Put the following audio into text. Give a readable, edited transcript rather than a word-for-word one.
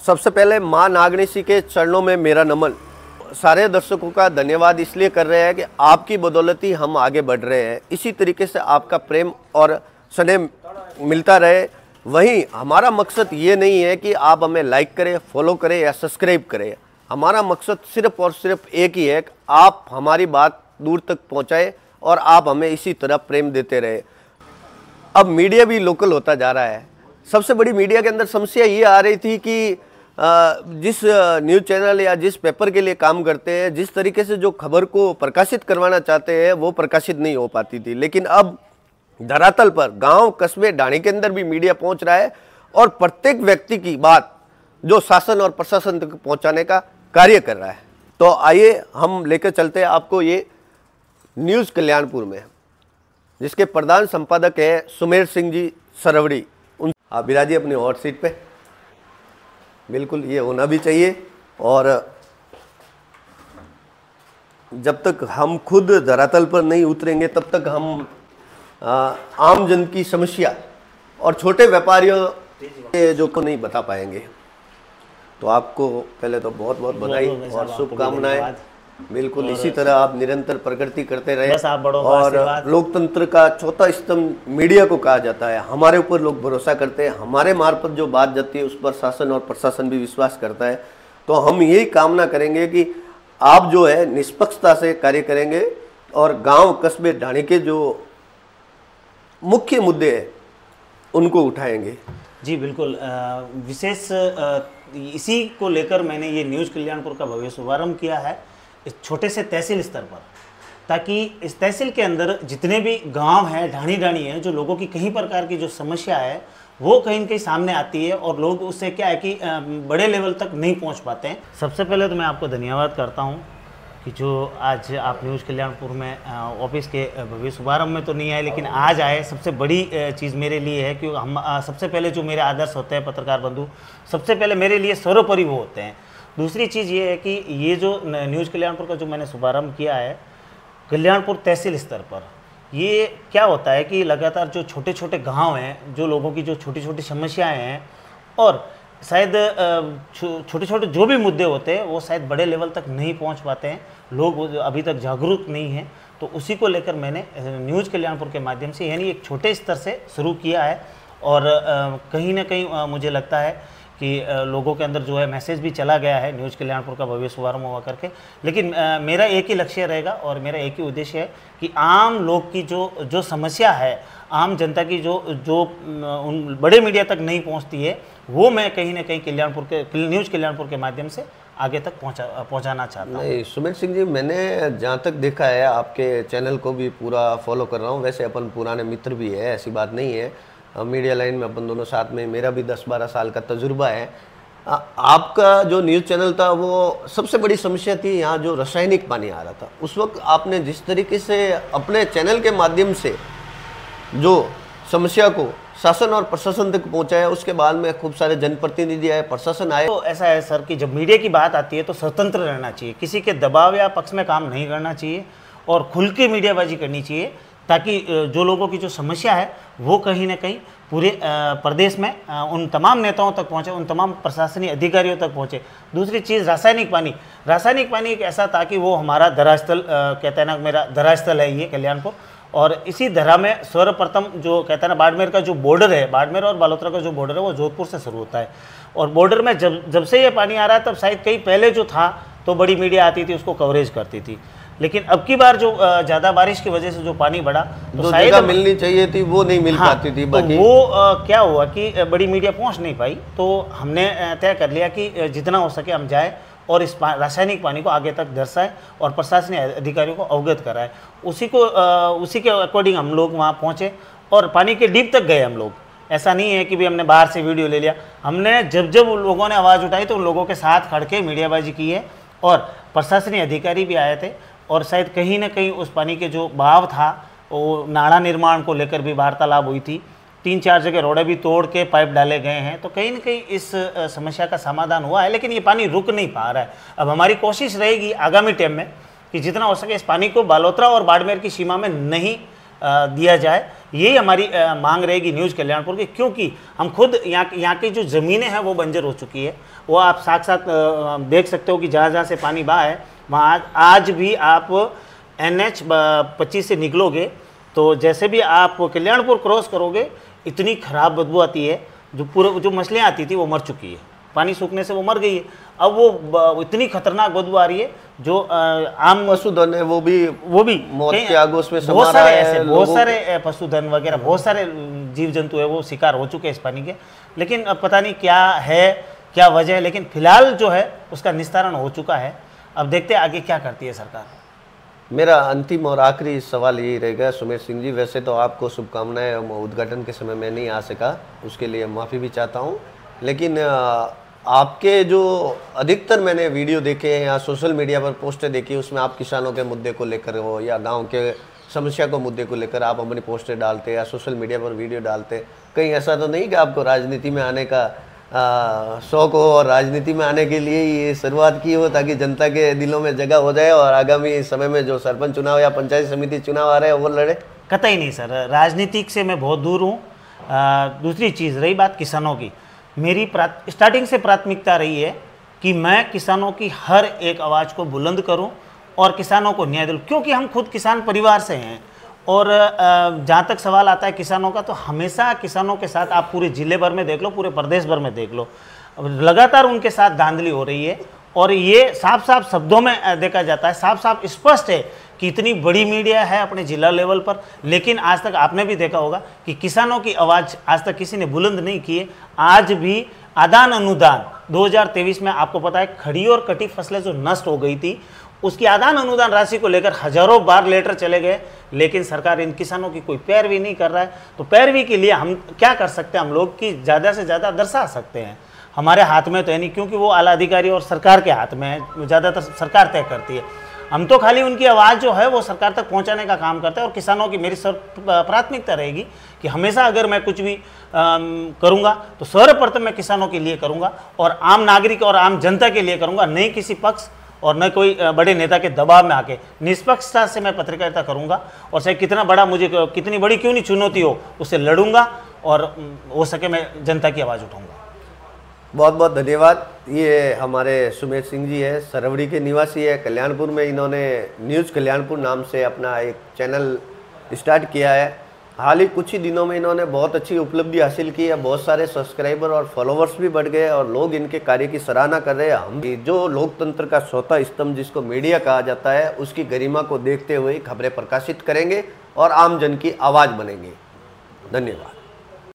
सबसे पहले माँ नागणेशी के चरणों में मेरा नमन। सारे दर्शकों का धन्यवाद इसलिए कर रहे हैं कि आपकी बदौलत ही हम आगे बढ़ रहे हैं। इसी तरीके से आपका प्रेम और स्नेह मिलता रहे। वहीं हमारा मकसद ये नहीं है कि आप हमें लाइक करें, फॉलो करें या सब्सक्राइब करें। हमारा मकसद सिर्फ और सिर्फ एक ही है कि आप हमारी बात दूर तक पहुँचाएँ और आप हमें इसी तरह प्रेम देते रहे। अब मीडिया भी लोकल होता जा रहा है। सबसे बड़ी मीडिया के अंदर समस्या ये आ रही थी कि जिस न्यूज़ चैनल या जिस पेपर के लिए काम करते हैं, जिस तरीके से जो खबर को प्रकाशित करवाना चाहते हैं वो प्रकाशित नहीं हो पाती थी। लेकिन अब धरातल पर गांव, कस्बे, ढाणी के अंदर भी मीडिया पहुंच रहा है और प्रत्येक व्यक्ति की बात जो शासन और प्रशासन तक पहुंचाने का कार्य कर रहा है। तो आइए हम लेकर चलते हैं आपको ये न्यूज़ कल्याणपुर में, जिसके प्रधान संपादक है सुमेर सिंह जी सरवड़ी। आप बिराजिए अपनी हॉट सीट पे। बिल्कुल ये होना भी चाहिए। और जब तक हम खुद धरातल पर नहीं उतरेंगे तब तक हम आम जन की समस्या और छोटे व्यापारियों के जो को नहीं बता पाएंगे। तो आपको पहले तो बहुत बहुत बधाई और शुभकामनाएं। बिल्कुल इसी तरह आप निरंतर प्रगति करते रहे। और लोकतंत्र का चौथा स्तंभ मीडिया को कहा जाता है। हमारे ऊपर लोग भरोसा करते हैं, हमारे मार्फत जो बात जाती है उस पर शासन और प्रशासन भी विश्वास करता है। तो हम यही कामना करेंगे कि आप जो है निष्पक्षता से कार्य करेंगे और गांव, कस्बे, ढाणी के जो मुख्य मुद्दे हैं उनको उठाएंगे। जी बिल्कुल। विशेष इसी को लेकर मैंने ये न्यूज़ कल्याणपुर का भव्य शुभारंभ किया है इस छोटे से तहसील स्तर पर, ताकि इस तहसील के अंदर जितने भी गांव हैं, ढाणी हैं, जो लोगों की कहीं प्रकार की जो समस्या है वो कहीं न कहीं सामने आती है और लोग उससे क्या है कि बड़े लेवल तक नहीं पहुंच पाते हैं। सबसे पहले तो मैं आपको धन्यवाद करता हूं कि जो आज आप न्यूज़ कल्याणपुर में ऑफिस के भव्य शुभारंभ में तो नहीं आए, लेकिन आज आए। सबसे बड़ी चीज़ मेरे लिए है कि हम सबसे पहले जो मेरे आदर्श होते हैं पत्रकार बंधु, सबसे पहले मेरे लिए सर्वोपरि वो होते हैं। दूसरी चीज़ ये है कि ये जो न्यूज़ कल्याणपुर का जो मैंने शुभारंभ किया है कल्याणपुर तहसील स्तर पर, ये क्या होता है कि लगातार जो छोटे छोटे गांव हैं, जो लोगों की जो छोटी छोटी समस्याएं हैं और शायद छोटे छोटे जो भी मुद्दे होते हैं वो शायद बड़े लेवल तक नहीं पहुंच पाते हैं, लोग अभी तक जागरूक नहीं हैं। तो उसी को लेकर मैंने न्यूज़ कल्याणपुर के माध्यम से यानी एक छोटे स्तर से शुरू किया है। और कहीं ना कहीं मुझे लगता है कि लोगों के अंदर जो है मैसेज भी चला गया है न्यूज़ कल्याणपुर का भव्य शुभारंभ हुआ करके। लेकिन मेरा एक ही लक्ष्य रहेगा और मेरा एक ही उद्देश्य है कि आम लोग की जो समस्या है, आम जनता की जो उन बड़े मीडिया तक नहीं पहुंचती है, वो मैं कहीं ना कहीं न्यूज़ कल्याणपुर के माध्यम से आगे तक पहुंचाना चाहता हूँ। नहीं सुमेर सिंह जी, मैंने जहाँ तक देखा है आपके चैनल को भी पूरा फॉलो कर रहा हूँ। वैसे अपन पुराने मित्र भी है, ऐसी बात नहीं है। मीडिया लाइन में अपन दोनों साथ में, मेरा भी 10-12 साल का तजुर्बा है। आपका जो न्यूज़ चैनल था वो सबसे बड़ी समस्या थी यहाँ जो रासायनिक पानी आ रहा था। उस वक्त आपने जिस तरीके से अपने चैनल के माध्यम से जो समस्या को शासन और प्रशासन तक पहुंचाया, उसके बाद में खूब सारे जनप्रतिनिधि आए, प्रशासन आए। तो ऐसा है सर कि जब मीडिया की बात आती है तो स्वतंत्र रहना चाहिए, किसी के दबाव या पक्ष में काम नहीं करना चाहिए और खुल के मीडियाबाजी करनी चाहिए, ताकि जो लोगों की जो समस्या है वो कहीं ना कहीं पूरे प्रदेश में उन तमाम नेताओं तक पहुंचे, उन तमाम प्रशासनिक अधिकारियों तक पहुंचे। दूसरी चीज़ रासायनिक पानी एक ऐसा था कि वो हमारा धरास्थल, कहते हैं ना, मेरा धरास्थल है ये कल्याणपुर। और इसी धरा में सर्वप्रथम जो कहते हैं ना बाड़मेर का जो बॉर्डर है, बाड़मेर और बालोतरा का जो बॉर्डर है वो जोधपुर से शुरू होता है। और बॉर्डर में जब से ये पानी आ रहा है तब शायद कहीं पहले जो था तो बड़ी मीडिया आती थी, उसको कवरेज करती थी। लेकिन अब की बार जो ज़्यादा बारिश की वजह से जो पानी बढ़ा तो शायद मिलनी चाहिए थी वो नहीं मिल पाती थी। बाकी तो वो क्या हुआ कि बड़ी मीडिया पहुंच नहीं पाई। तो हमने तय कर लिया कि जितना हो सके हम जाए और इस रासायनिक पानी को आगे तक दर्शाएं और प्रशासनिक अधिकारियों को अवगत कराएं। उसी के अकॉर्डिंग हम लोग वहाँ पहुँचे और पानी के डीप तक गए हम लोग। ऐसा नहीं है कि भी हमने बाहर से वीडियो ले लिया। हमने जब उन लोगों ने आवाज़ उठाई तो उन लोगों के साथ खड़ के मीडियाबाजी की है और प्रशासनिक अधिकारी भी आए थे। और शायद कहीं ना कहीं उस पानी के जो बहाव था वो नाला निर्माण को लेकर भी वार्तालाप हुई थी। 3-4 जगह रोडें भी तोड़ के पाइप डाले गए हैं। तो कहीं ना कहीं इस समस्या का समाधान हुआ है, लेकिन ये पानी रुक नहीं पा रहा है। अब हमारी कोशिश रहेगी आगामी टाइम में कि जितना हो सके इस पानी को बालोतरा और बाड़मेर की सीमा में नहीं दिया जाए, यही हमारी मांग रहेगी न्यूज़ कल्याणपुर की, क्योंकि हम खुद यहाँ की जो ज़मीनें हैं वो बंजर हो चुकी है। वो आप साथ देख सकते हो कि जहाँ जहाँ से पानी बहा है वहाँ आज भी आप NH 25 से निकलोगे तो जैसे भी आप कल्याणपुर क्रॉस करोगे इतनी ख़राब बदबू आती है। जो मछलियाँ आती थी वो मर चुकी है, पानी सूखने से वो मर गई है। अब वो इतनी खतरनाक बदबू आ रही है जो आम पशुधन है वो भी मौत के आगोश में समा बहुत रहा सारे है। ऐसे बहुत सारे पशुधन वगैरह बहुत सारे जीव जंतु है वो शिकार हो चुके हैं इस पानी के। लेकिन अब पता नहीं क्या है, क्या वजह है, लेकिन फिलहाल जो है उसका निस्तारण हो चुका है। अब देखते हैं आगे क्या करती है सरकार। मेरा अंतिम और आखिरी सवाल यही रहेगा सुमेर सिंह जी, वैसे तो आपको शुभकामनाएं, उद्घाटन के समय मैं नहीं आ सका, उसके लिए माफ़ी भी चाहता हूं, लेकिन आपके जो अधिकतर मैंने वीडियो देखे हैं या सोशल मीडिया पर पोस्टें देखी, उसमें आप किसानों के मुद्दे को लेकर हो या गांव के समस्या को मुद्दे को लेकर आप अपनी पोस्टें डालते या सोशल मीडिया पर वीडियो डालते। कहीं ऐसा तो नहीं कि आपको राजनीति में आने का शौक हो और राजनीति में आने के लिए ये शुरुआत की हो ताकि जनता के दिलों में जगह हो जाए और आगामी समय में जो सरपंच चुनाव या पंचायत समिति चुनाव आ रहे हैं वो लड़े? कतई नहीं सर, राजनीतिक से मैं बहुत दूर हूँ। दूसरी चीज़ रही बात किसानों की, मेरी स्टार्टिंग से प्राथमिकता रही है कि मैं किसानों की हर एक आवाज़ को बुलंद करूं और किसानों को न्याय दिलाऊं, क्योंकि हम खुद किसान परिवार से हैं। और जहाँ तक सवाल आता है किसानों का, तो हमेशा किसानों के साथ आप पूरे ज़िले भर में देख लो, पूरे प्रदेश भर में देख लो, लगातार उनके साथ धांधली हो रही है। और ये साफ साफ शब्दों में देखा जाता है, साफ साफ स्पष्ट है कि इतनी बड़ी मीडिया है अपने जिला लेवल पर, लेकिन आज तक आपने भी देखा होगा कि किसानों की आवाज़ आज तक किसी ने बुलंद नहीं की है। आज भी आदान अनुदान 2023 में आपको पता है खड़ी और कटी फसलें जो नष्ट हो गई थी उसकी आदान अनुदान राशि को लेकर हजारों बार लेटर चले गए, लेकिन सरकार इन किसानों की कोई पैरवी नहीं कर रहा है। तो पैरवी के लिए हम क्या कर सकते हैं? हम लोग की ज़्यादा से ज़्यादा दर्शा सकते हैं, हमारे हाथ में तो है नहीं, क्योंकि वो आला अधिकारी और सरकार के हाथ में है, ज़्यादातर सरकार तय करती है। हम तो खाली उनकी आवाज़ जो है वो सरकार तक पहुंचाने का काम करते हैं। और किसानों की मेरी प्राथमिकता रहेगी कि हमेशा अगर मैं कुछ भी करूंगा तो सर्वप्रथम मैं किसानों के लिए करूंगा और आम नागरिक और आम जनता के लिए करूंगा, नहीं किसी पक्ष और न कोई बड़े नेता के दबाव में आके। निष्पक्षता से मैं पत्रकारिता करूंगा और चाहे कितना बड़ा मुझे कितनी बड़ी क्यों नहीं चुनौती हो उससे लड़ूंगा और हो सके मैं जनता की आवाज़ उठाऊंगा। बहुत बहुत धन्यवाद। ये हमारे सुमेर सिंह जी है, सरवड़ी के निवासी है, कल्याणपुर में इन्होंने न्यूज़ कल्याणपुर नाम से अपना एक चैनल स्टार्ट किया है। हाल ही कुछ ही दिनों में इन्होंने बहुत अच्छी उपलब्धि हासिल की है, बहुत सारे सब्सक्राइबर और फॉलोवर्स भी बढ़ गए और लोग इनके कार्य की सराहना कर रहे हैं। हम जो लोकतंत्र का चौथा स्तंभ जिसको मीडिया कहा जाता है उसकी गरिमा को देखते हुए खबरें प्रकाशित करेंगे और आम जन की आवाज़ बनेंगे। धन्यवाद।